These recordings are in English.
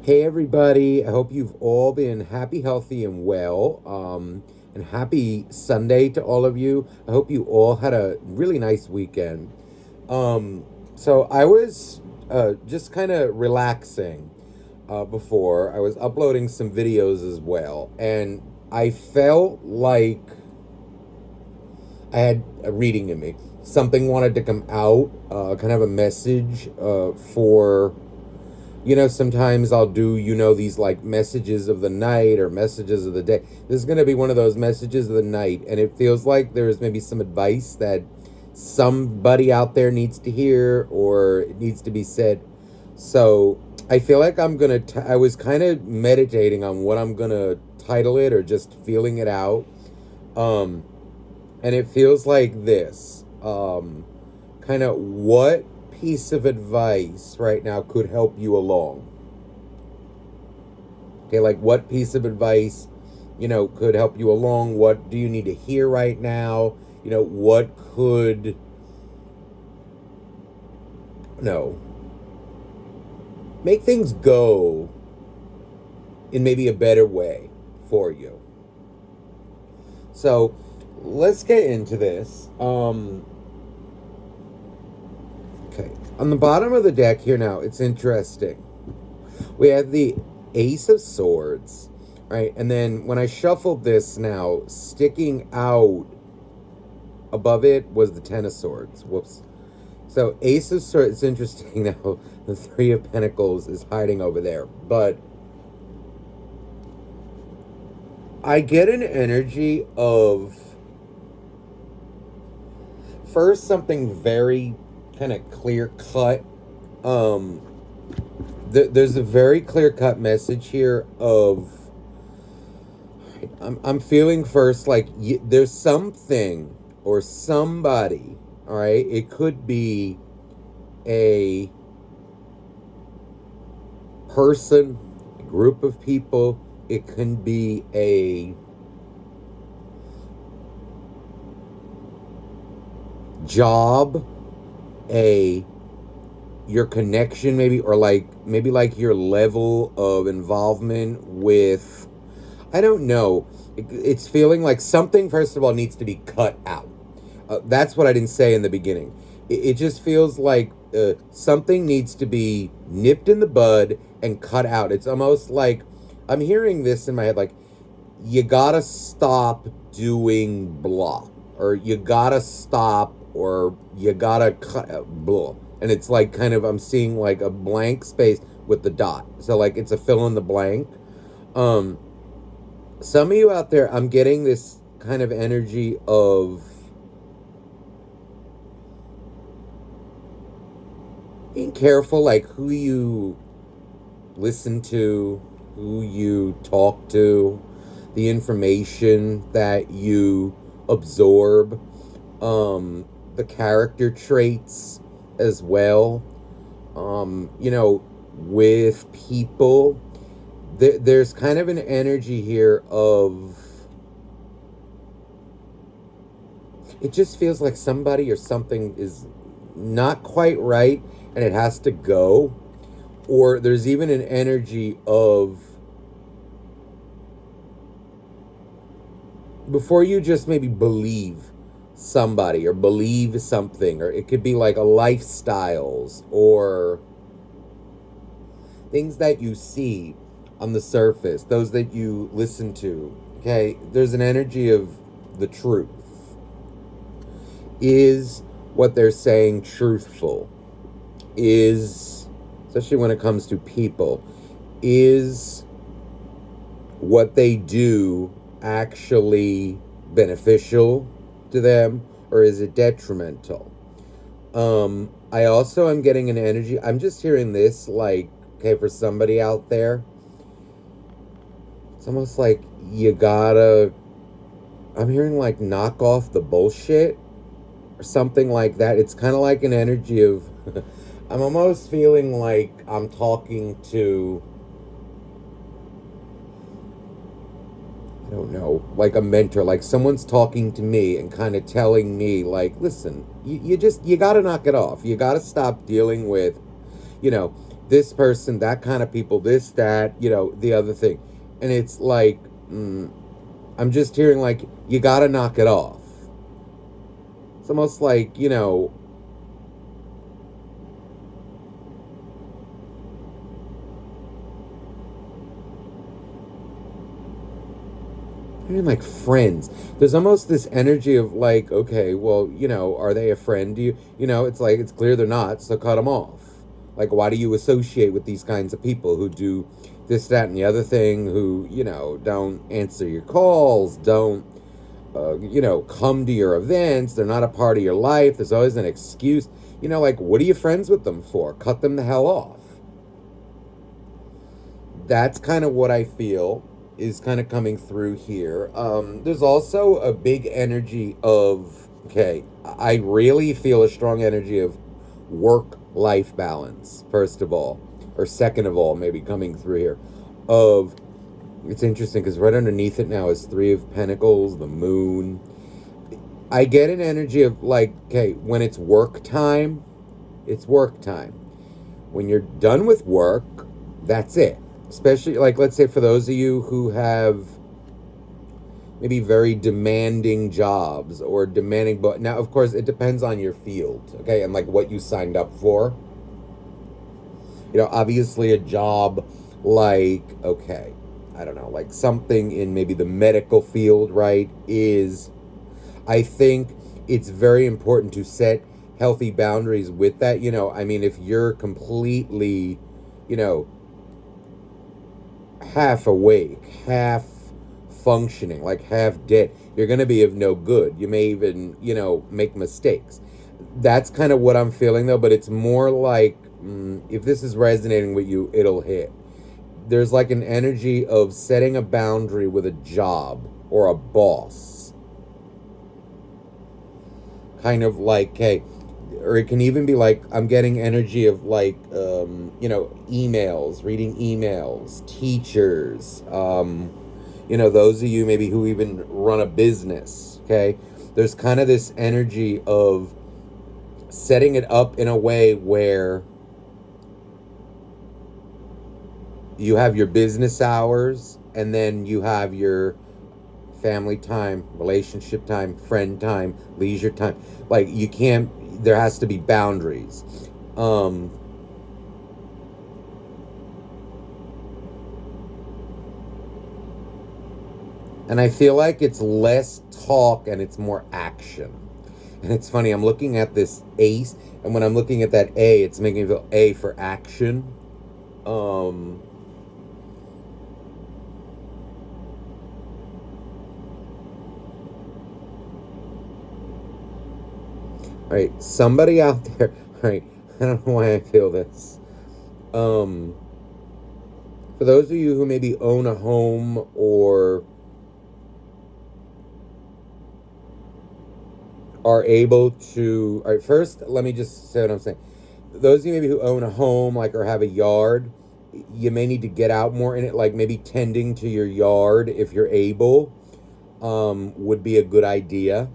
Hey everybody, I hope you've all been happy, healthy, and well. And happy Sunday to all of you. I hope you all had a really nice weekend. Um, so I was just kind of relaxing before. I was uploading some videos as well, and I felt like I had a reading in me. Something wanted to come out, kind of a message for sometimes I'll do, these like messages of the night or messages of the day. This is going to be one of those messages of the night. And it feels like there's maybe some advice that somebody out there needs to hear or it needs to be said. So I feel like I was kind of meditating on what I'm going to title it or just feeling it out. Um, and it feels like this. Kind of what piece of advice right now could help you along? Okay, like what piece of advice, could help you along? What do you need to hear right now? What could, no, make things go in maybe a better way for you? So let's get into this. Okay, on the bottom of the deck here now, it's interesting. We have the Ace of Swords, right? And then when I shuffled this now, sticking out above it was the Ten of Swords. Whoops. So Ace of Swords, it's interesting now. The Three of Pentacles is hiding over there. But I get an energy of first something very kind of clear cut. There's a very clear cut message here of I'm feeling first like there's something or somebody, all right? It could be a person, a group of people, it can be a job, a your connection maybe, or maybe like your level of involvement with, I don't know. It's feeling like something first of all needs to be cut out. That's what I didn't say in the beginning. It just feels like something needs to be nipped in the bud and cut out. It's almost like I'm hearing this in my head, like you gotta stop doing blah, or you gotta stop, or you gotta cut blah. And it's like kind of I'm seeing like a blank space with the dot. So like it's a fill in the blank. Um, some of you out there, I'm getting this kind of energy of being careful, like who you listen to, who you talk to, the information that you absorb, the character traits as well. With people, there's kind of an energy here of it just feels like somebody or something is not quite right and it has to go. Or there's even an energy of before you just maybe believe somebody or believe something, or it could be like a lifestyles or things that you see on the surface, those that you listen to. Okay, there's an energy of the truth. Is what they're saying truthful? Is, especially when it comes to people, is what they do actually beneficial to them, or is it detrimental? I also am getting an energy, I'm just hearing this like, okay, for somebody out there, it's almost like you gotta, I'm hearing like knock off the bullshit or something like that. It's kind of like an energy of I'm almost feeling like I'm talking to, I don't know, like a mentor, like someone's talking to me and kind of telling me, like, listen, you gotta knock it off. You gotta stop dealing with, you know, this person, that kind of people, this, that, the other thing. And it's like, mm, I'm just hearing like, you gotta knock it off. It's almost like, even like friends. There's almost this energy of like, okay, well, are they a friend? Do it's like, it's clear they're not, so cut them off. Like, why do you associate with these kinds of people who do this, that, and the other thing, who, don't answer your calls, don't, come to your events, they're not a part of your life, there's always an excuse. Like, what are you friends with them for? Cut them the hell off. That's kind of what I feel is kind of coming through here. There's also a big energy of, okay, I really feel a strong energy of work life balance, first of all, or second of all, maybe coming through here. Of, it's interesting because right underneath it now is Three of Pentacles, the moon. I get an energy of like, okay, when it's work time, it's work time. When you're done with work, that's it. Especially, like, let's say for those of you who have maybe very demanding jobs or demanding, but now, of course, it depends on your field, okay, and like what you signed up for. Obviously a job like, okay, I don't know, like something in maybe the medical field, right, is, I think it's very important to set healthy boundaries with that. I mean, if you're completely, half awake, half functioning, like half dead, you're going to be of no good. You may even, make mistakes. That's kind of what I'm feeling, though, but it's more like, if this is resonating with you, it'll hit. There's like an energy of setting a boundary with a job or a boss. Kind of like, hey, or it can even be like, I'm getting energy of like, emails, reading emails, teachers, those of you maybe who even run a business, okay? There's kind of this energy of setting it up in a way where you have your business hours and then you have your family time, relationship time, friend time, leisure time. Like, you can't, there has to be boundaries. And I feel like it's less talk and it's more action. And it's funny, I'm looking at this ace, and when I'm looking at that A, it's making me feel A for action. Right, somebody out there, right, I don't know why I feel this. For those of you who maybe own a home or are able to, all right, first, let me just say what I'm saying. Those of you maybe who own a home, like, or have a yard, you may need to get out more in it, like maybe tending to your yard if you're able, would be a good idea.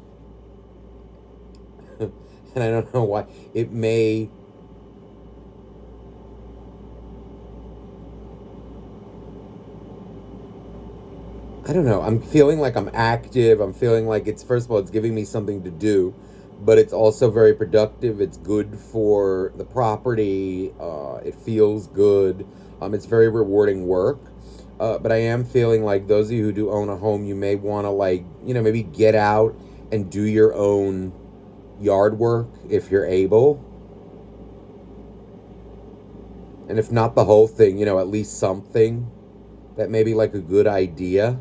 And I don't know why. It may, I don't know. I'm feeling like I'm active. I'm feeling like it's, first of all, it's giving me something to do, but it's also very productive. It's good for the property. It feels good. It's very rewarding work. But I am feeling like those of you who do own a home, you may want to, like, maybe get out and do your own yard work if you're able. And if not the whole thing, at least something that may be like a good idea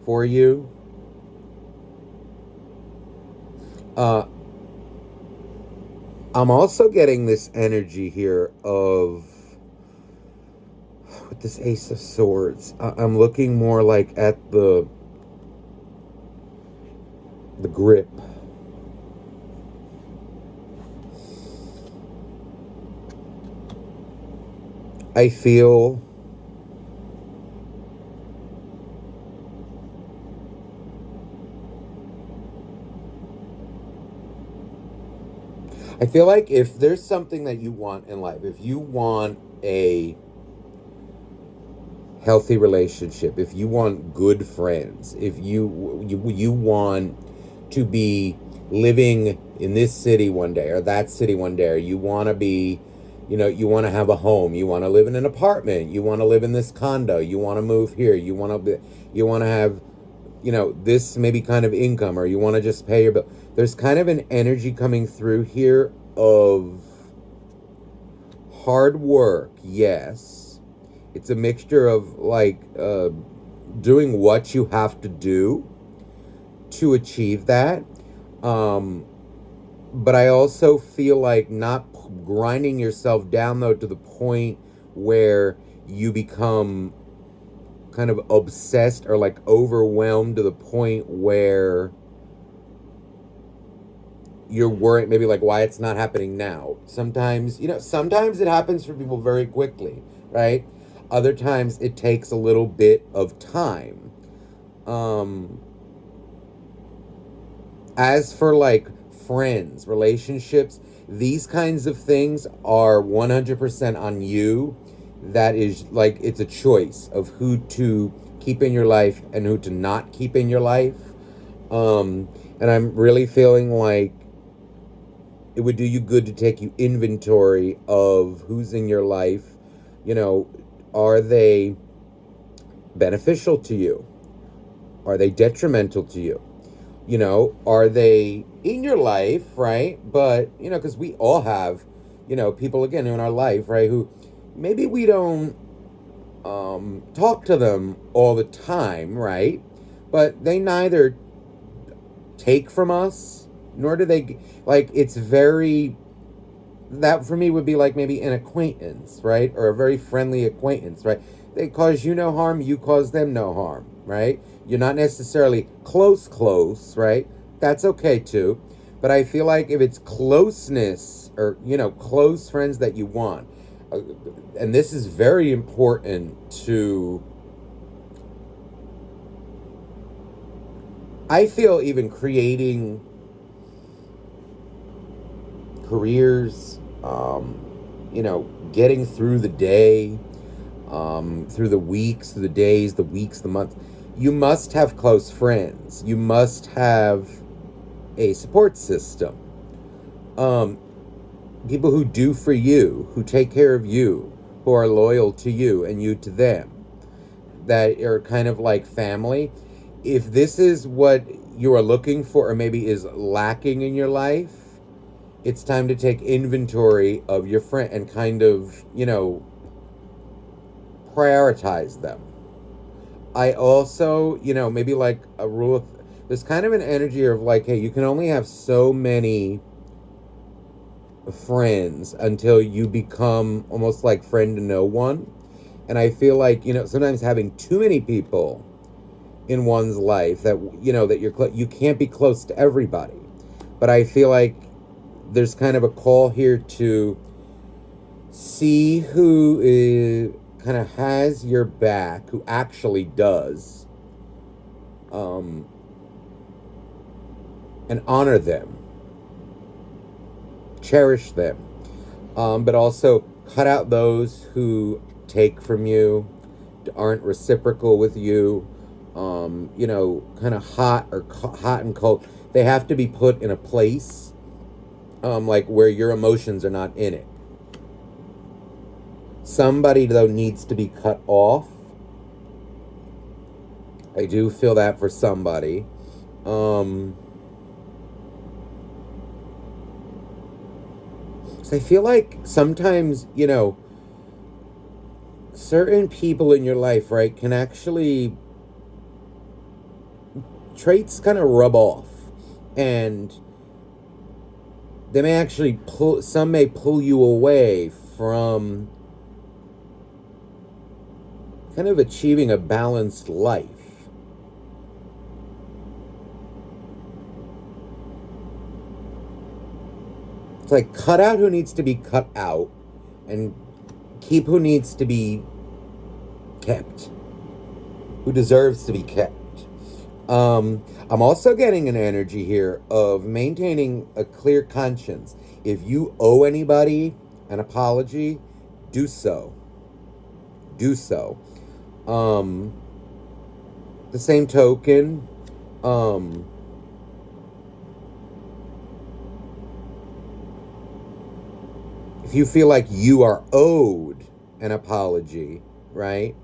for you. I'm also getting this energy here of, with this Ace of Swords, I'm looking more like at the grip. I feel I feel like if there's something that you want in life, if you want a healthy relationship, if you want good friends, if you want to be living in this city one day or that city one day, or you want to be, you want to have a home, you want to live in an apartment, you want to live in this condo, you want to move here, you want to have, this maybe kind of income, or you want to just pay your bill. There's kind of an energy coming through here of hard work, yes. It's a mixture of like doing what you have to do to achieve that. But I also feel like not grinding yourself down, though, to the point where you become kind of obsessed or like overwhelmed to the point where you're worried maybe like why it's not happening now. Sometimes it happens for people very quickly, right? Other times it takes a little bit of time. As for like friends, relationships, these kinds of things are 100% on you. That is like, it's a choice of who to keep in your life and who to not keep in your life. And I'm really feeling like it would do you good to take you inventory of who's in your life. Are they beneficial to you? Are they detrimental to you? Are they in your life, right? But, because we all have, people, again, in our life, right, who maybe we don't talk to them all the time, right? But they neither take from us, nor do they, like, it's very, that for me would be like maybe an acquaintance, right? Or a very friendly acquaintance, right? They cause you no harm, you cause them no harm, right? You're not necessarily close, right? That's okay too. But I feel like if it's closeness or, close friends that you want, and this is very important to, I feel, even creating careers, getting through the day, through the weeks, through the days, the weeks, the months. You must have close friends. You must have a support system. People who do for you, who take care of you, who are loyal to you and you to them, that are kind of like family. If this is what you are looking for, or maybe is lacking in your life, it's time to take inventory of your friend and kind of, prioritize them. I also, maybe like a rule of, there's kind of an energy of like, hey, you can only have so many friends until you become almost like friend to no one. And I feel like, sometimes having too many people in one's life that, that you can't be close to everybody. But I feel like there's kind of a call here to see who is kind of has your back, who actually does, and honor them, cherish them, but also cut out those who take from you, aren't reciprocal with you, kind of hot and cold. They have to be put in a place, like where your emotions are not in it. Somebody, though, needs to be cut off. I do feel that for somebody. So I feel like sometimes, certain people in your life, right, can actually, traits kind of rub off. And they may actually some may pull you away from kind of achieving a balanced life. It's like cut out who needs to be cut out and keep who needs to be kept, who deserves to be kept. I'm also getting an energy here of maintaining a clear conscience. If you owe anybody an apology, do so. Do so. Um, the same token, um, if you feel like you are owed an apology, right?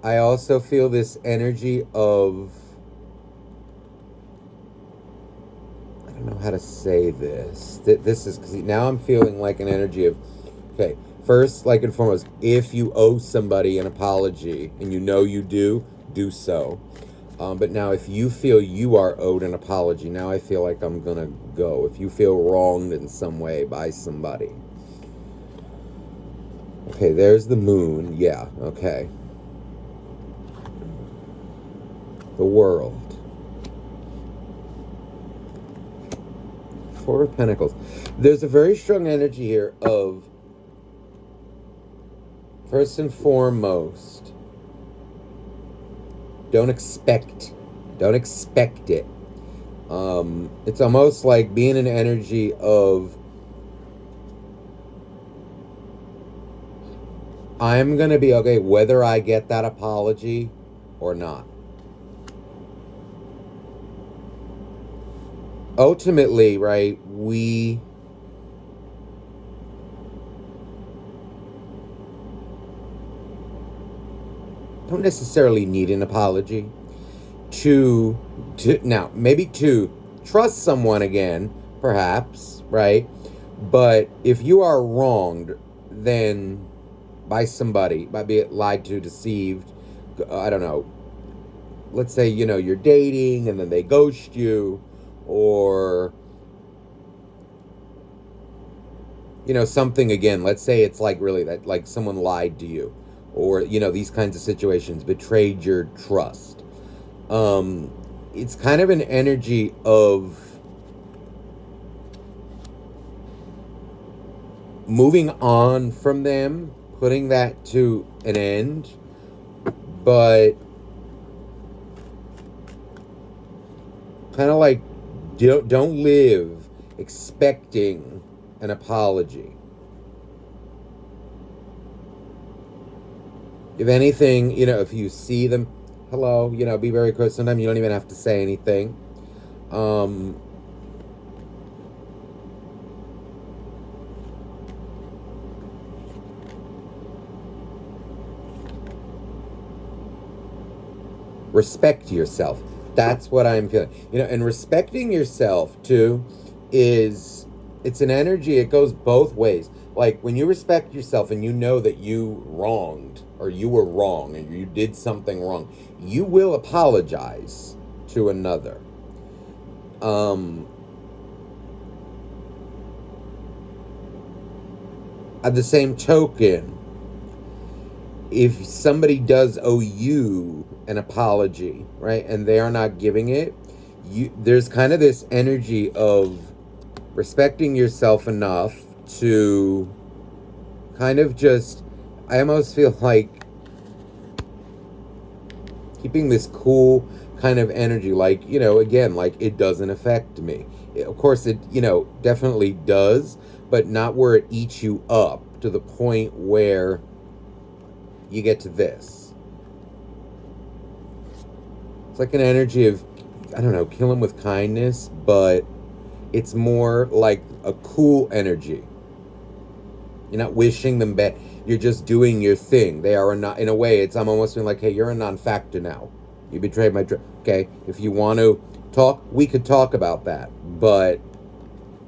I also feel this energy of, I don't know how to say this. This is because now I'm feeling like an energy of, okay, first, like and foremost, if you owe somebody an apology and you know you do so. But now, if you feel you are owed an apology, now I feel like I'm gonna go. If you feel wronged in some way by somebody. Okay, there's the moon. Yeah, okay. The world. Four of Pentacles. There's a very strong energy here of, first and foremost, don't expect it. It's almost like being an energy of, I'm going to be okay whether I get that apology or not. Ultimately, right, we don't necessarily need an apology to now, maybe to trust someone again, perhaps, right? But if you are wronged, then by somebody, by being lied to, deceived, I don't know, let's say, you're dating and then they ghost you, or, something again. Let's say it's like really that, like someone lied to you, or, these kinds of situations, betrayed your trust. It's kind of an energy of moving on from them, putting that to an end, but kind of like don't live expecting an apology. If anything, if you see them, hello, be very close. Sometimes you don't even have to say anything. Respect yourself. That's what I'm feeling. And respecting yourself too it's an energy. It goes both ways. Like when you respect yourself and you know that you wronged or you were wrong and you did something wrong, you will apologize to another. At the same token, if somebody does owe you an apology, right, and they are not giving it, there's kind of this energy of respecting yourself enough to kind of just, I almost feel like keeping this cool kind of energy, like, again, like it doesn't affect me. Of course it, definitely does, but not where it eats you up to the point where you get to this. It's like an energy of, I don't know, kill them with kindness, but it's more like a cool energy. You're not wishing them bad. You're just doing your thing. They are not, in a way, I'm almost feeling like, hey, you're a non-factor now. You betrayed my trust. Okay, if you want to talk, we could talk about that. But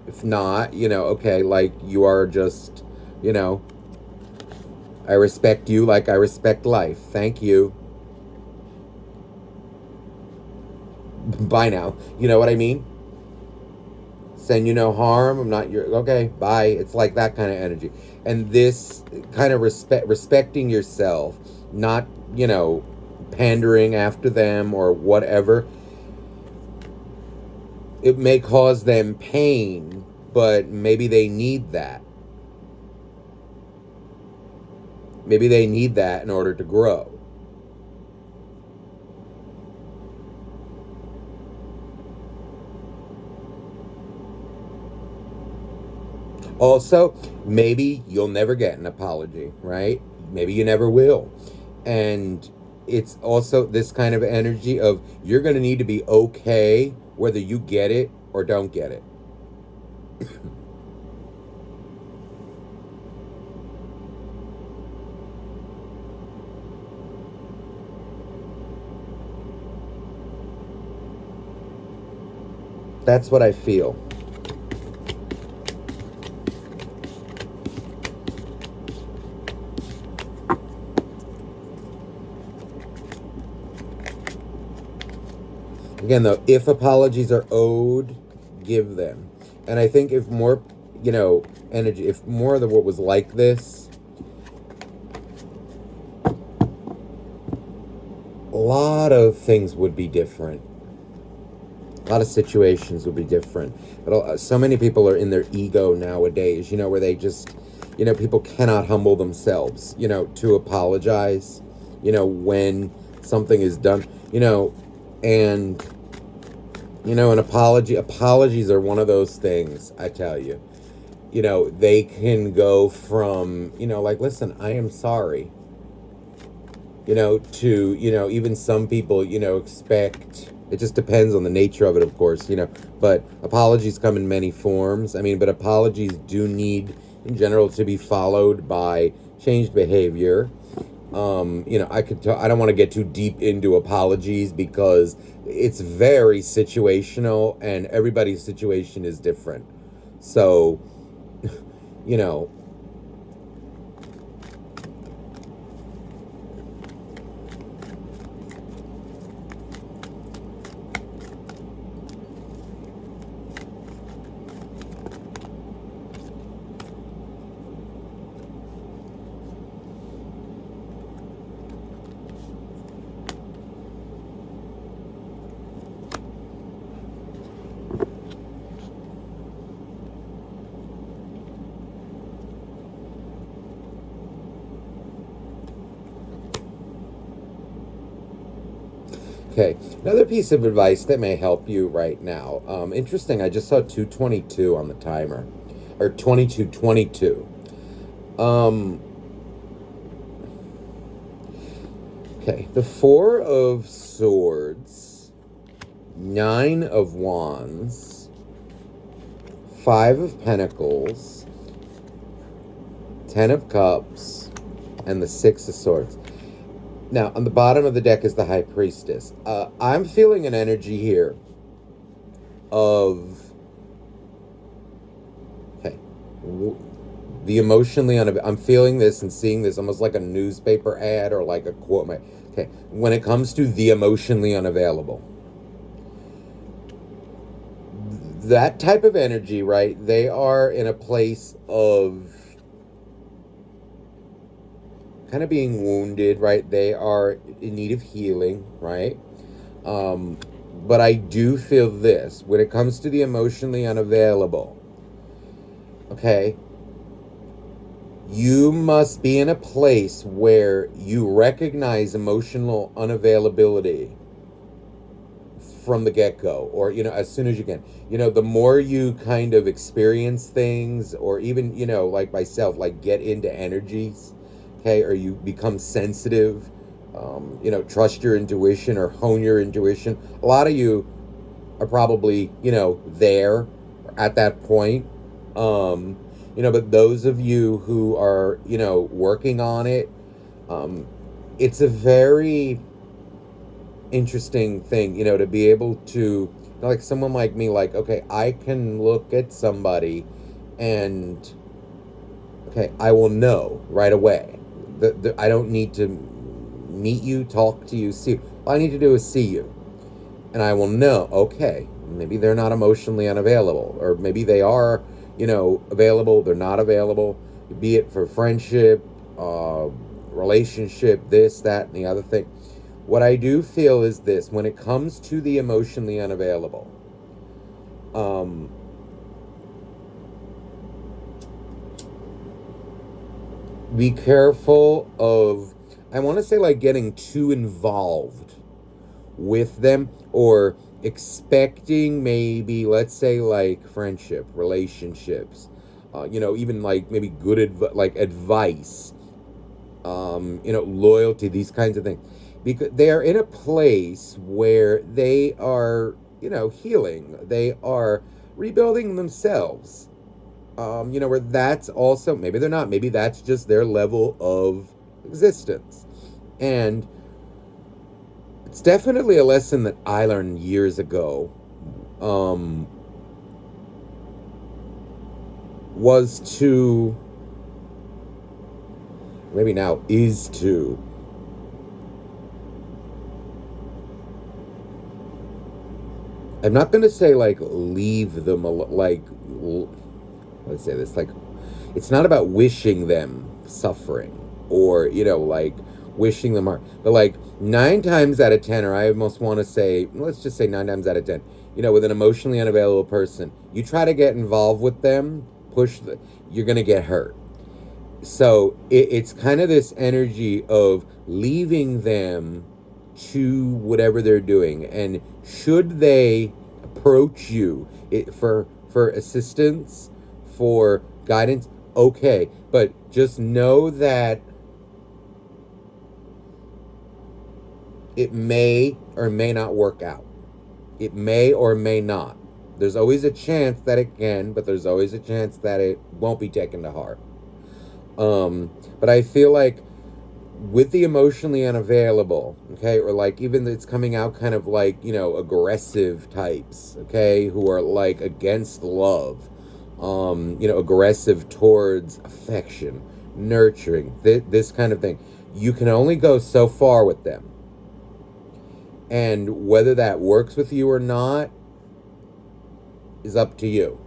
if not, okay, like you are just, I respect you like I respect life. Thank you. Bye now. You know what I mean? Send you no harm. I'm not your, okay, bye. It's like that kind of energy. And this kind of respecting yourself, not, pandering after them or whatever. It may cause them pain, but maybe they need that. Maybe they need that in order to grow. Also, maybe you'll never get an apology, right? Maybe you never will. And it's also this kind of energy of you're going to need to be okay whether you get it or don't get it. That's what I feel. Again, though, if apologies are owed, give them. And I think if more, energy, if more of the world was like this, a lot of things would be different. A lot of situations would be different. But so many people are in their ego nowadays, where they just, people cannot humble themselves, to apologize, when something is done, and, an apologies are one of those things, I tell you. They can go from, like, listen, I am sorry, to, even some people, expect, it just depends on the nature of it, of course, but apologies come in many forms. I mean, but apologies do need, in general, to be followed by changed behavior. I don't want to get too deep into apologies because it's very situational and everybody's situation is different. So, you know, okay. Another piece of advice that may help you right now. Interesting. I just saw 222 on the timer, or 2222. Um, okay. The Four of Swords, Nine of Wands, Five of Pentacles, Ten of Cups, and the Six of Swords. Now, on the bottom of the deck is the High Priestess. I'm feeling an energy here of, okay, the emotionally I'm feeling this and seeing this almost like a newspaper ad or like a quote. Okay, when it comes to the emotionally unavailable, that type of energy, right? They are in a place of kind of being wounded, right? They are in need of healing, right? Um, but I do feel this when it comes to the emotionally unavailable. Okay, you must be in a place where you recognize emotional unavailability from the get-go, or as soon as you can. The more you kind of experience things, or even like myself, like get into energies, okay, or you become sensitive, trust your intuition or hone your intuition. A lot of you are probably there at that point. But those of you who are working on it, it's a very interesting thing, to be able to, like someone like me, like, okay, I can look at somebody and, okay, I will know right away. I don't need to meet you, talk to you, see you. All I need to do is see you. And I will know, okay, maybe they're not emotionally unavailable, or maybe they are, available, they're not available, be it for friendship, relationship, this, that, and the other thing. What I do feel is this: when it comes to the emotionally unavailable, be careful of, I want to say, like, getting too involved with them, or expecting, maybe, let's say, like friendship, relationships, even like maybe good like advice, loyalty, these kinds of things, because they are in a place where they are, healing. They are rebuilding themselves. Where that's also, maybe they're not, maybe that's just their level of existence. And it's definitely a lesson that I learned years ago. Um, was to, maybe now is to, I'm not going to say like leave them, like, let's say this, like, it's not about wishing them suffering or, like wishing them harm, but like 9 times out of 10, or I almost want to say, let's just say 9 times out of 10, with an emotionally unavailable person, you try to get involved with them, you're going to get hurt. So it's kind of this energy of leaving them to whatever they're doing, and should they approach you for assistance, for guidance, okay, but just know that it may or may not work out. It may or may not. There's always a chance that it can, but there's always a chance that it won't be taken to heart. But I feel like with the emotionally unavailable, okay, or like even it's coming out kind of like, aggressive types, okay, who are like against love, aggressive towards affection, nurturing, this kind of thing. You can only go so far with them. And whether that works with you or not is up to you.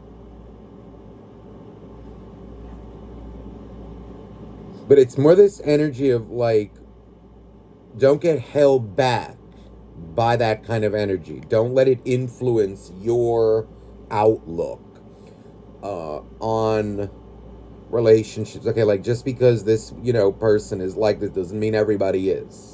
But it's more this energy of like, don't get held back by that kind of energy. Don't let it influence your outlook on relationships. Okay, like just because this, person is like this doesn't mean everybody is.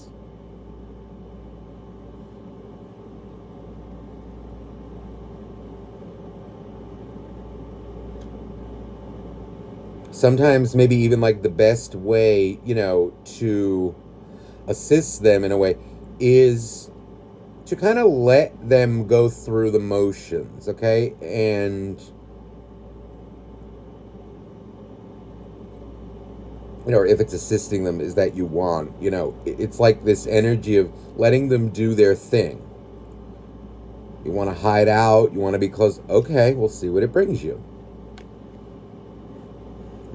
Sometimes maybe even like the best way, to assist them in a way is to kind of let them go through the motions, okay? And, if it's assisting them is that you want, it's like this energy of letting them do their thing. You want to hide out, you want to be close, okay, we'll see what it brings you.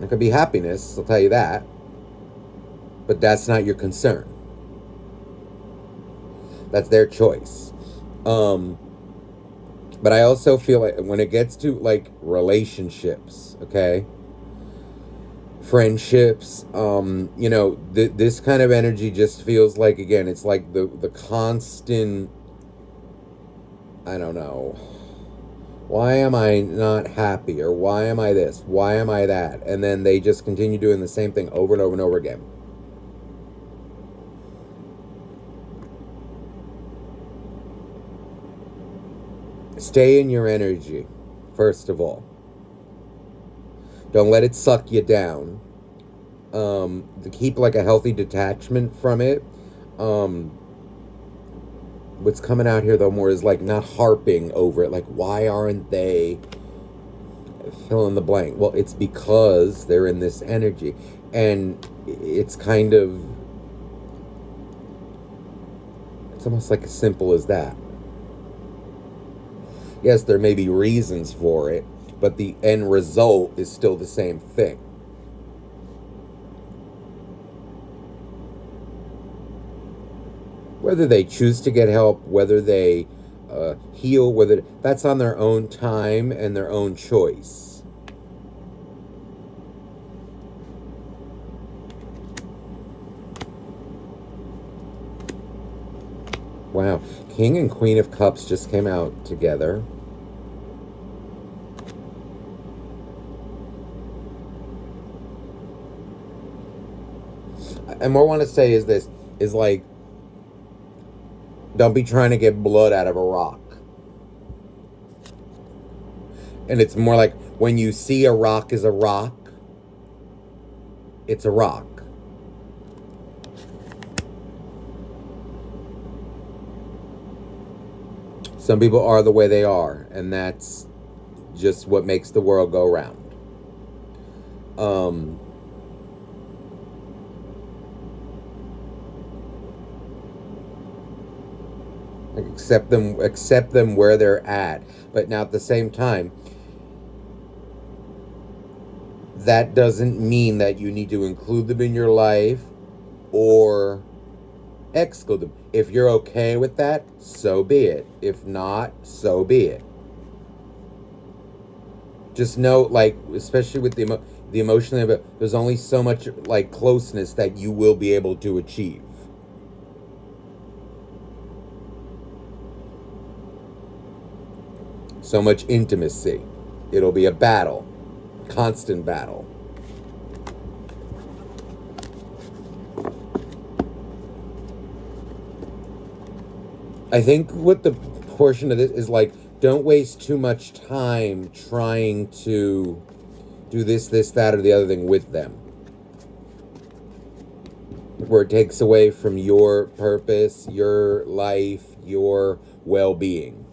It could be happiness, I'll tell you that. But that's not your concern. That's their choice. But I also feel like when it gets to like relationships, okay, friendships, this kind of energy just feels like, again, it's like the constant, I don't know, why am I not happy, or why am I this, why am I that, and then they just continue doing the same thing over and over and over again. Stay in your energy, first of all. Don't let it suck you down. To keep like a healthy detachment from it. What's coming out here though more is like not harping over it. Like, why aren't they fill in the blank? Well, it's because they're in this energy, and it's kind of, it's almost like as simple as that. Yes, there may be reasons for it, but the end result is still the same thing. Whether they choose to get help, whether they heal, whether that's on their own time and their own choice. Wow, King and Queen of Cups just came out together. And what I want to say is this, is like, don't be trying to get blood out of a rock. And it's more like When you see a rock as a rock, it's a rock. Some people are the way they are, and that's just what makes the world go round. Um, accept them where they're at. But now at the same time, that doesn't mean that you need to include them in your life or exclude them. If you're okay with that, so be it. If not, so be it. Just know, like, especially with the emotion of it, there's only so much like closeness that you will be able to achieve. So much intimacy. It'll be a battle, constant battle. I think what the portion of this is like, don't waste too much time trying to do this, that, or the other thing with them, where it takes away from your purpose, your life, your well-being.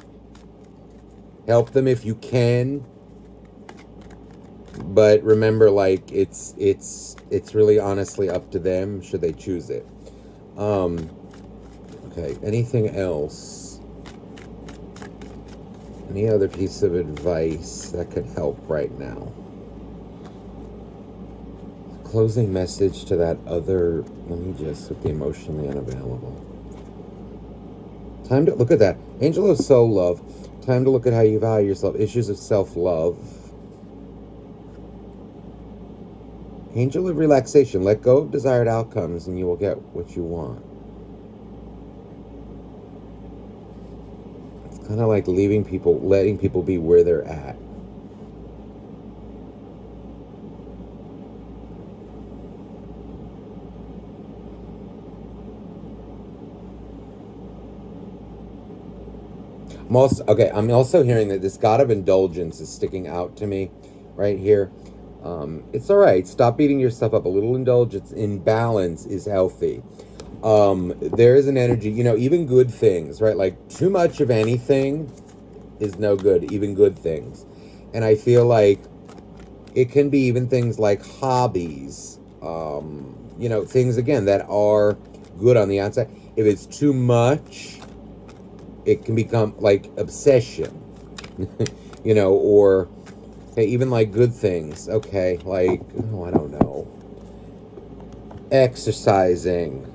Help them if you can, but remember, like, it's really honestly up to them should they choose it. Okay, anything else? Any other piece of advice that could help right now? Closing message to that other, let me just, with the emotionally unavailable. Time to look at that. Angel of soul love. Time to look at how you value yourself. Issues of self-love. Angel of relaxation. Let go of desired outcomes and you will get what you want. It's kind of like letting people be where they're at. I'm also hearing that this god of indulgence is sticking out to me right here. It's all right. Stop beating yourself up. A little indulgence in balance is healthy. There is an energy, even good things, right? Like too much of anything is no good, even good things. And I feel like it can be even things like hobbies, things again that are good on the outside. If it's too much, it can become like obsession, or okay, even like good things. Okay, like, I don't know, exercising,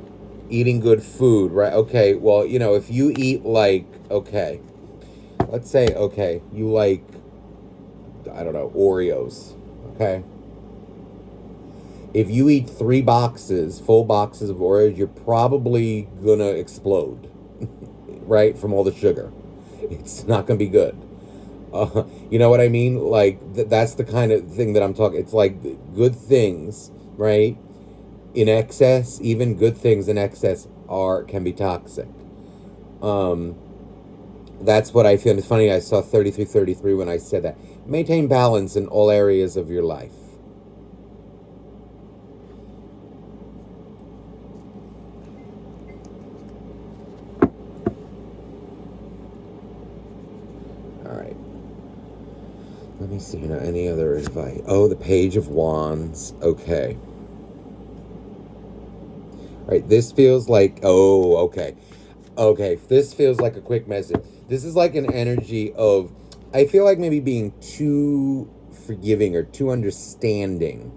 eating good food, right? Okay, well, if you eat like, okay, let's say, okay, you like, I don't know, Oreos, okay? If you eat 3 full boxes of Oreos, you're probably gonna explode, right? From all the sugar. It's not gonna be good. You know what I mean? Like, that's the kind of thing that I'm talking. It's like good things, right? In excess, even good things in excess can be toxic. That's what I feel. It's funny, I saw 3333 when I said that. Maintain balance in all areas of your life. All right. Let me see, any other advice? Oh, the Page of Wands. Okay. All right, this feels like, okay. Okay, this feels like a quick message. This is like an energy of, I feel like maybe being too forgiving or too understanding.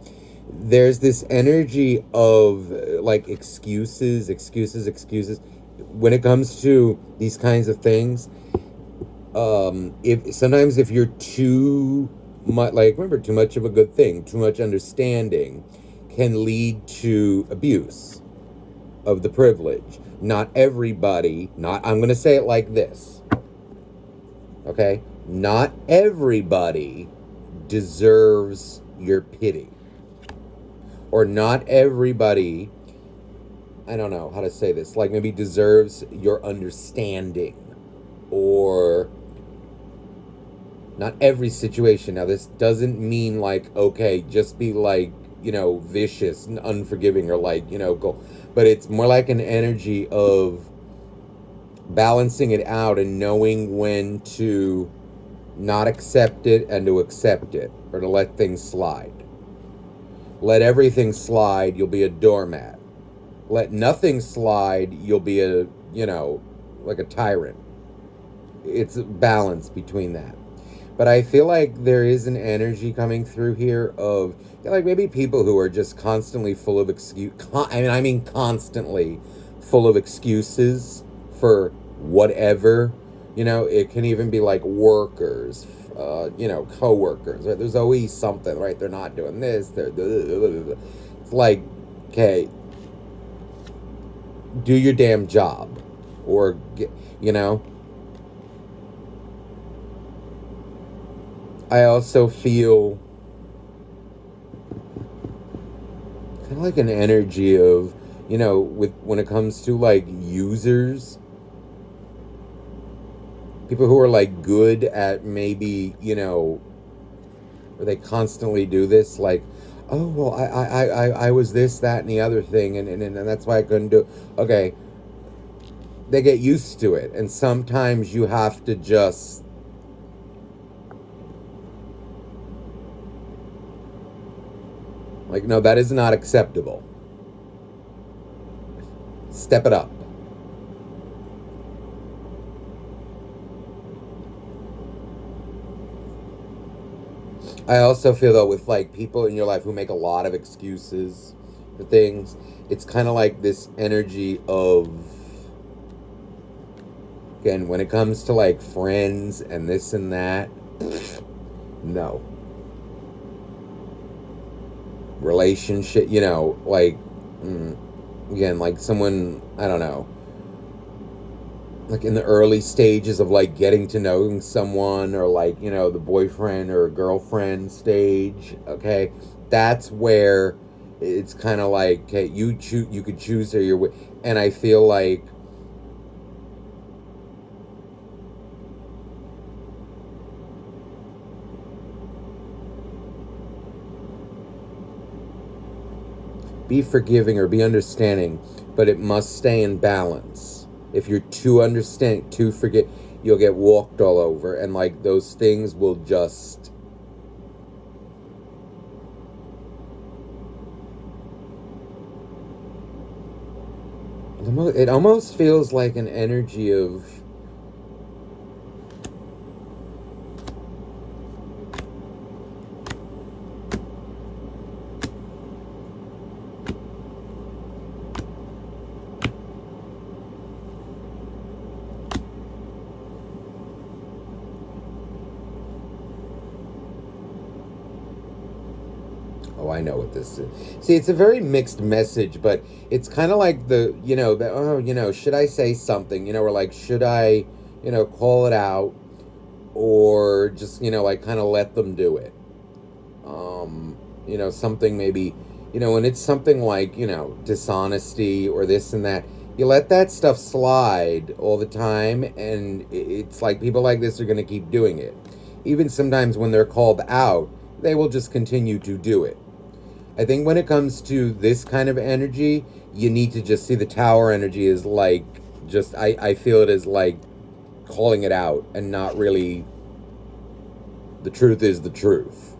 There's this energy of like excuses. When it comes to these kinds of things, if you're too much, like, remember, too much of a good thing, too much understanding can lead to abuse of the privilege. Not everybody, I'm going to say it like this, okay? Not everybody deserves your pity. Or not everybody, I don't know how to say this, like maybe deserves your understanding. Or Not every situation. Now, this doesn't mean like, okay, just be like, vicious and unforgiving or like, go. But it's more like an energy of balancing it out and knowing when to not accept it and to accept it or to let things slide. Let everything slide, you'll be a doormat. Let nothing slide, you'll be like a tyrant. It's a balance between that. But I feel like there is an energy coming through here of like maybe people who are just constantly full of constantly full of excuses for whatever. It can even be like workers, co-workers. Right? There's always something, right? They're not doing this. It's like, okay, do your damn job, or you know. I also feel kind of like an energy of, with when it comes to like users, people who are like good at maybe, where they constantly do this, like, oh well, I was this, that, and the other thing, and that's why I couldn't do it. Okay, they get used to it, and sometimes you have to just like, no, that is not acceptable. Step it up. I also feel though with like people in your life who make a lot of excuses for things, it's kind of like this energy of, again, when it comes to like friends and this and that, no. Relationship, like, again, like someone, I don't know, like in the early stages of like getting to know someone, or like, the boyfriend or girlfriend stage, okay, that's where it's kind of like, okay, you could choose or you're, and I feel like be forgiving or be understanding, but it must stay in balance. If you're too understanding, too forget, you'll get walked all over, and like those things will just. It almost feels like an energy of. Oh, I know what this is. See, it's a very mixed message, but it's kind of like should I say something? Or like, should I, call it out, or just, like kind of let them do it? Something maybe, when it's something like, dishonesty or this and that, you let that stuff slide all the time, and it's like people like this are going to keep doing it. Even sometimes when they're called out, they will just continue to do it. I think when it comes to this kind of energy, you need to just see the tower energy is like, just, I feel it as like calling it out and not really, the truth is the truth.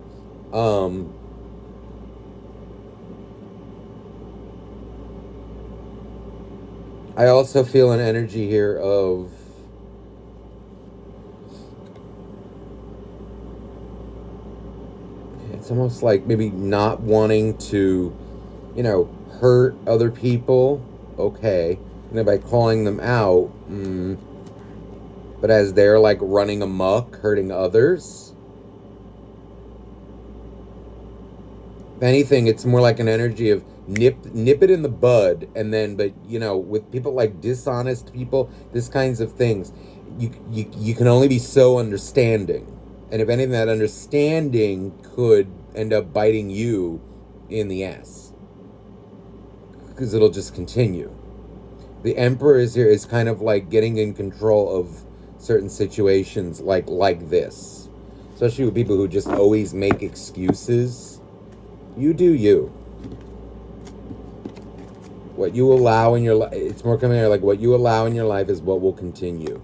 I also feel an energy here of, it's almost like maybe not wanting to, hurt other people, okay, and then by calling them out, but as they're like running amok, hurting others. If anything, it's more like an energy of nip it in the bud, and then, but with people like dishonest people, this kinds of things, you can only be so understanding, and if anything, that understanding could end up biting you in the ass, because it'll just continue. The Emperor is here, is kind of like getting in control of certain situations like this. especially with people who just always make excuses. You do you. What you allow in your life, it's more coming here like what you allow in your life is what will continue.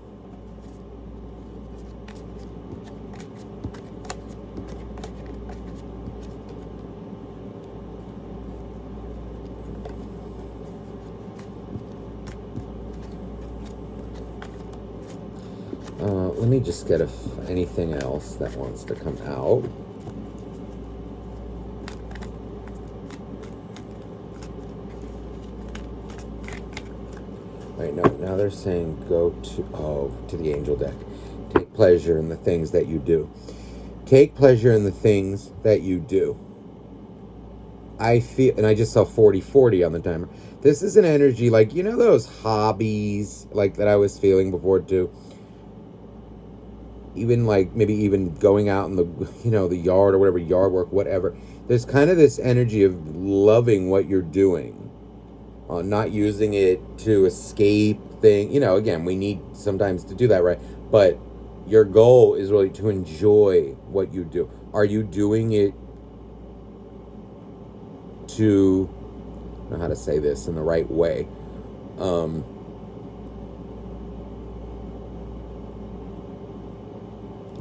Let me just get anything else that wants to come out. Right, now they're saying go to the angel deck. Take pleasure in the things that you do. Take pleasure in the things that you do. I feel, and I just saw 40/40 on the timer. This is an energy like, you know, those hobbies like that I was feeling before too. Even like maybe even going out in the, you know, the yard or whatever, yard work, whatever. There's kind of this energy of loving what you're doing, not using it to escape thing. You know, again, we need sometimes to do that, right? But your goal is really to enjoy what you do. Are you doing it to, I don't know how to say this in the right way?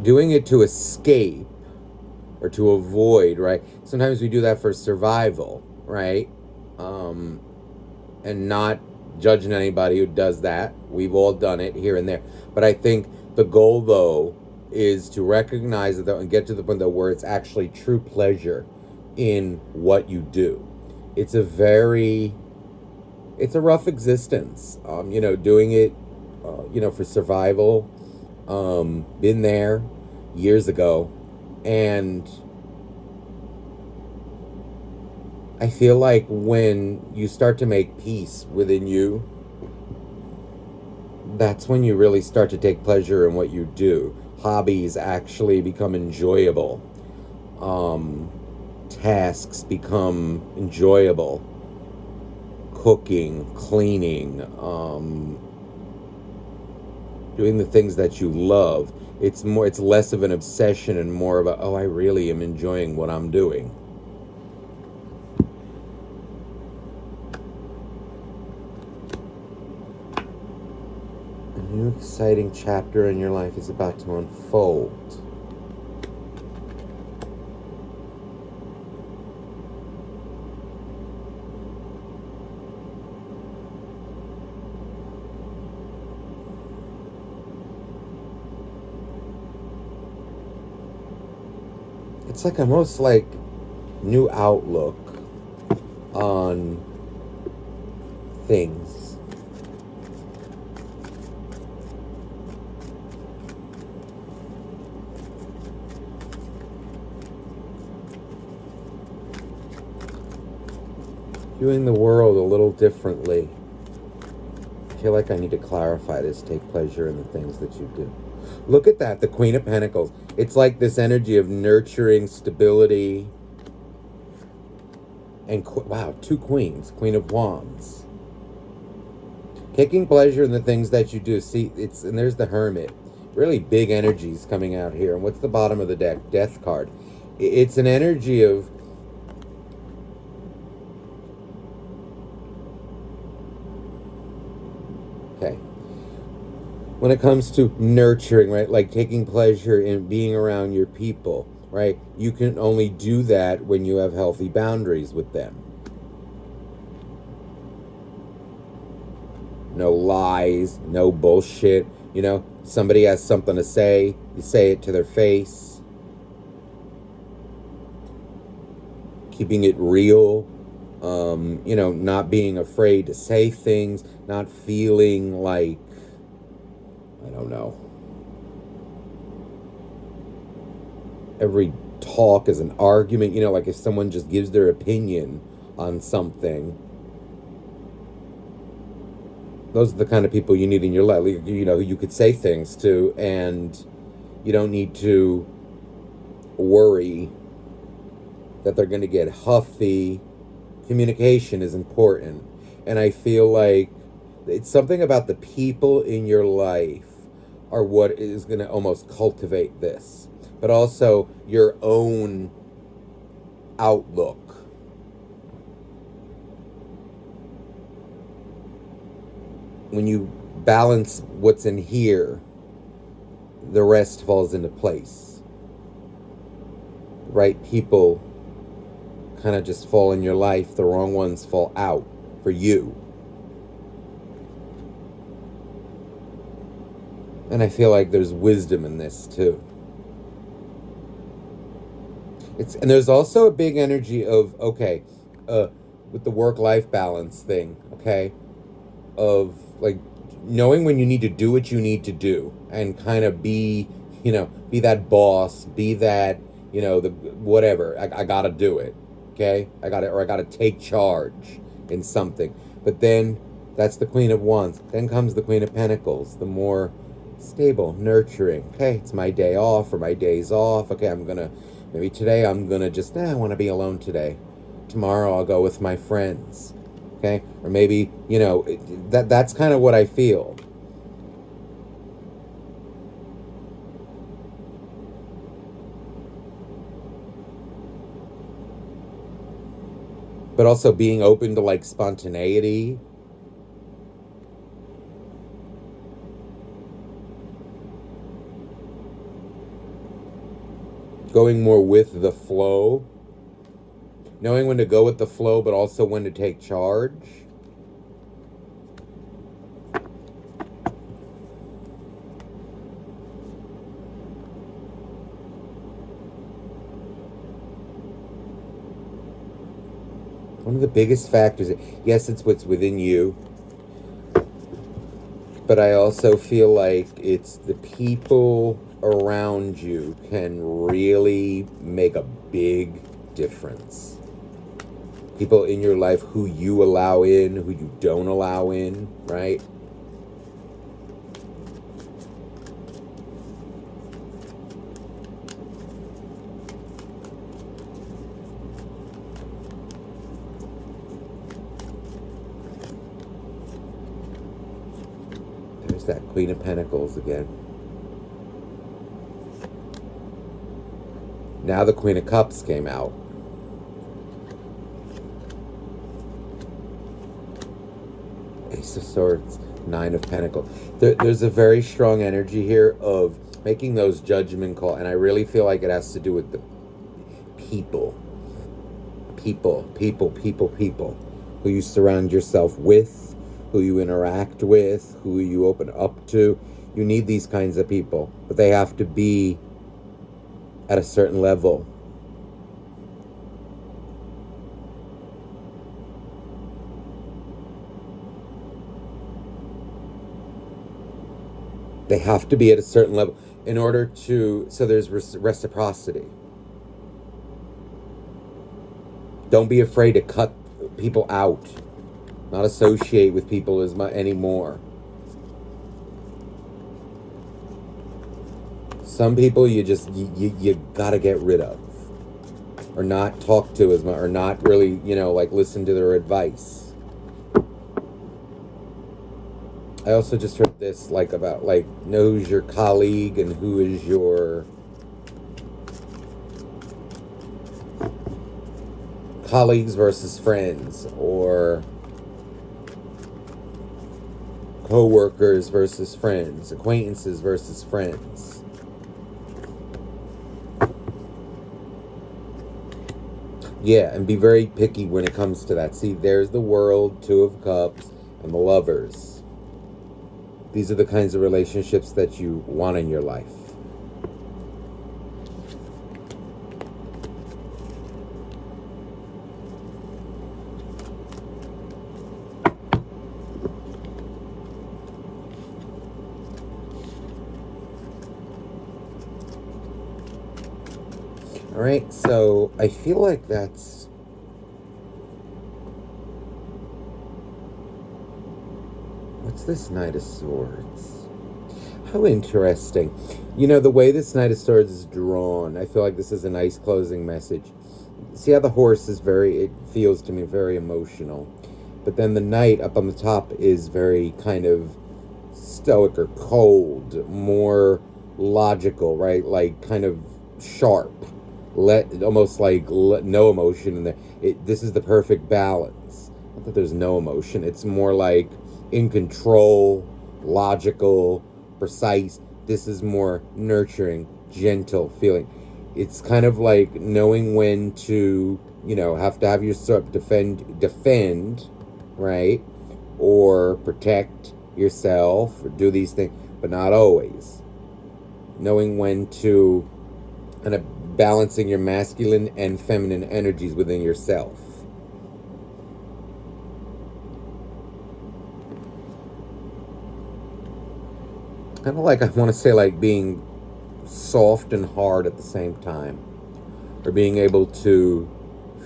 Doing it to escape or to avoid, right? Sometimes we do that for survival, right? And not judging anybody who does that. We've all done it here and there. But I think the goal, though, is to recognize it and get to the point though where it's actually true pleasure in what you do. It's a rough existence. You know, doing it, you know, for survival. Been there years ago, and I feel like when you start to make peace within you, that's when you really start to take pleasure in what you do. Hobbies actually become enjoyable. Tasks become enjoyable. Cooking, cleaning, doing the things that you love. It's less of an obsession and more of a, oh, I really am enjoying what I'm doing. A new exciting chapter in your life is about to unfold. It's like almost like new outlook on things. Viewing the world a little differently. I feel like I need to clarify this. Take pleasure in the things that you do. Look at that, the Queen of Pentacles. It's like this energy of nurturing, stability, and wow, two queens, Queen of Wands. Taking pleasure in the things that you do. See, and there's the Hermit. Really big energies coming out here. And what's the bottom of the deck? Death card. It's an energy of okay. When it comes to nurturing, right? Like taking pleasure in being around your people, right? You can only do that when you have healthy boundaries with them. No lies, no bullshit. You know, somebody has something to say, you say it to their face. Keeping it real. You know, not being afraid to say things, not feeling like, I don't know, every talk is an argument. You know, like if someone just gives their opinion on something, those are the kind of people you need in your life. You know, you could say things to, and you don't need to worry that they're going to get huffy. Communication is important. And I feel like it's something about the people in your life are what is going to almost cultivate this. but also your own outlook. When you balance what's in here, the rest falls into place. Right people kind of just fall in your life, the wrong ones fall out for you. And I feel like there's wisdom in this too. And there's also a big energy of, okay, with the work-life balance thing, okay, of like knowing when you need to do what you need to do and kind of be that boss, be that, the whatever. I gotta do it, okay? I gotta take charge in something. But then that's the Queen of Wands. Then comes the Queen of Pentacles, the more stable, nurturing. Okay, it's my day off or my days off. Okay, maybe today I'm gonna just, I want to be alone today. Tomorrow I'll go with my friends. Okay, or maybe, that's kind of what I feel. But also being open to like spontaneity. Going more with the flow. Knowing when to go with the flow, but also when to take charge. One of the biggest factors, yes, it's what's within you, but I also feel like it's the people around you can really make a big difference. People in your life who you allow in, who you don't allow in, right? There's that Queen of Pentacles again. Now the Queen of Cups came out. Ace of Swords, Nine of Pentacles. There's a very strong energy here of making those judgment calls, and I really feel like it has to do with the people. People who you surround yourself with, who you interact with, who you open up to. You need these kinds of people, but they have to be at a certain level. They have to be at a certain level in order to, so there's reciprocity. Don't be afraid to cut people out, not associate with people as much anymore. Some people you gotta get rid of, or not talk to as much, or not really, like listen to their advice. I also just heard this, like, about, like, know who's your colleague and who is your colleagues versus friends, or co-workers versus friends, acquaintances versus friends. Yeah, and be very picky when it comes to that. See, there's the World, Two of Cups, and the Lovers. These are the kinds of relationships that you want in your life. All right, so I feel like that's this Knight of Swords. How interesting. The way this Knight of Swords is drawn, I feel like this is a nice closing message. See how the horse is it feels to me very emotional. But then the Knight up on the top is very kind of stoic or cold, more logical, right? Like kind of sharp, almost like no emotion in there. This is the perfect balance. Not that there's no emotion. It's more like in control, logical, precise. This is more nurturing, gentle feeling. It's kind of like knowing when to, have to have yourself defend, right? Or protect yourself, or do these things, but not always. Knowing when to kind of balancing your masculine and feminine energies within yourself. Kind of like, I want to say, like being soft and hard at the same time, or being able to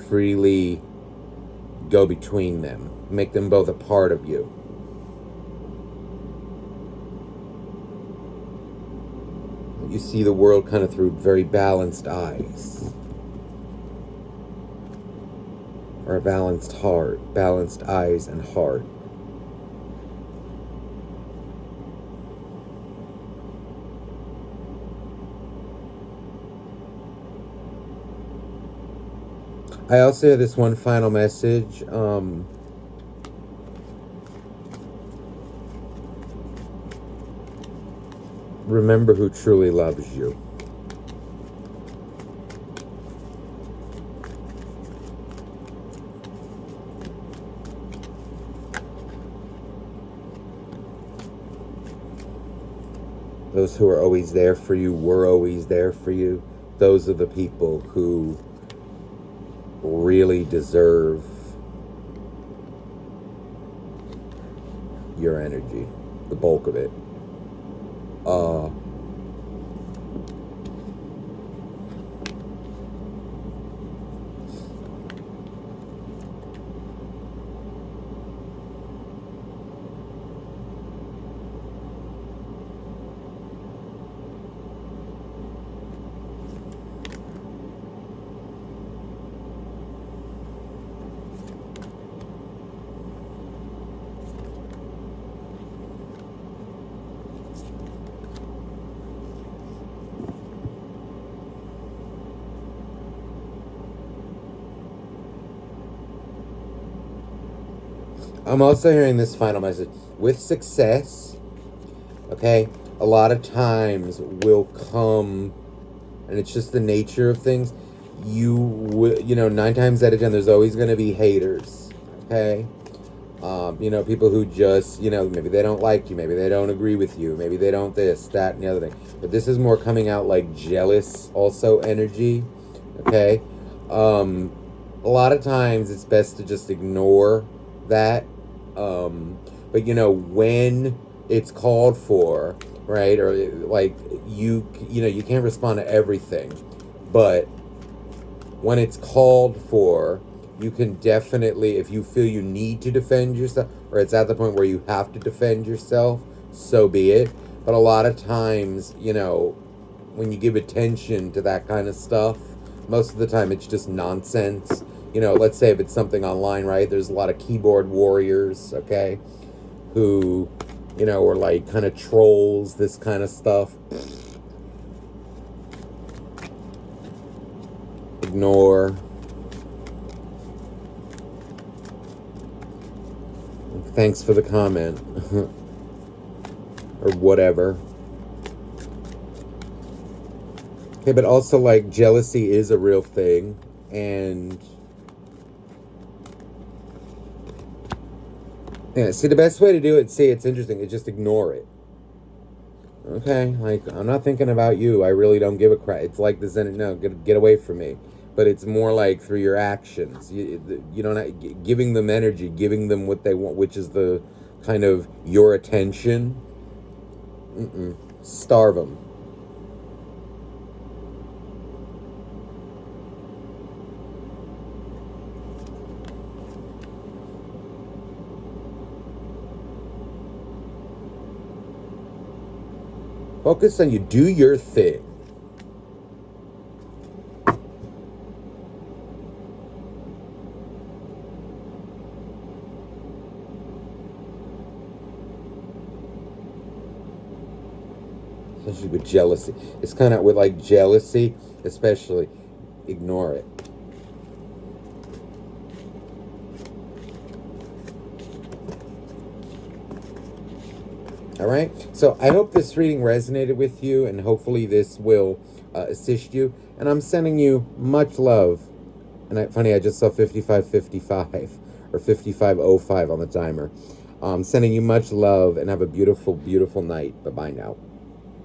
freely go between them, make them both a part of you. You see the world kind of through very balanced eyes, or a balanced heart, balanced eyes and heart. I also have this one final message. Remember who truly loves you. Those who are always there for you, were always there for you. Those are the people who really deserve your energy, the bulk of it. I'm also hearing this final message. With success, okay, a lot of times will come, and it's just the nature of things. Nine times out of 10, there's always going to be haters, okay? People who just, maybe they don't like you, maybe they don't agree with you, maybe they don't this, that, and the other thing. But this is more coming out like jealous, also energy, okay? A lot of times it's best to just ignore that. But when it's called for, right? Or like you can't respond to everything, but when it's called for, you can definitely, if you feel you need to defend yourself, or it's at the point where you have to defend yourself, so be it. But a lot of times, when you give attention to that kind of stuff, most of the time it's just nonsense. Let's say if it's something online, right? There's a lot of keyboard warriors, okay, who, are like kind of trolls, this kind of stuff. Ignore. Thanks for the comment. Or whatever. Okay, but also, like, jealousy is a real thing, and yeah, see, the best way to do it, it's interesting, is just ignore it. Okay, like, I'm not thinking about you. I really don't give a crap. It's like the Zen, no, get away from me. But it's more like through your actions. You don't, giving them energy, giving them what they want, which is the kind of your attention. Starve them. Focus on you. Do your thing. especially with jealousy. It's kind of with like jealousy, especially. Ignore it. All right. So I hope this reading resonated with you, and hopefully this will assist you. And I'm sending you much love. And funny, I just saw 5555 or 5505 on the timer. Sending you much love, and have a beautiful, beautiful night. Bye bye now.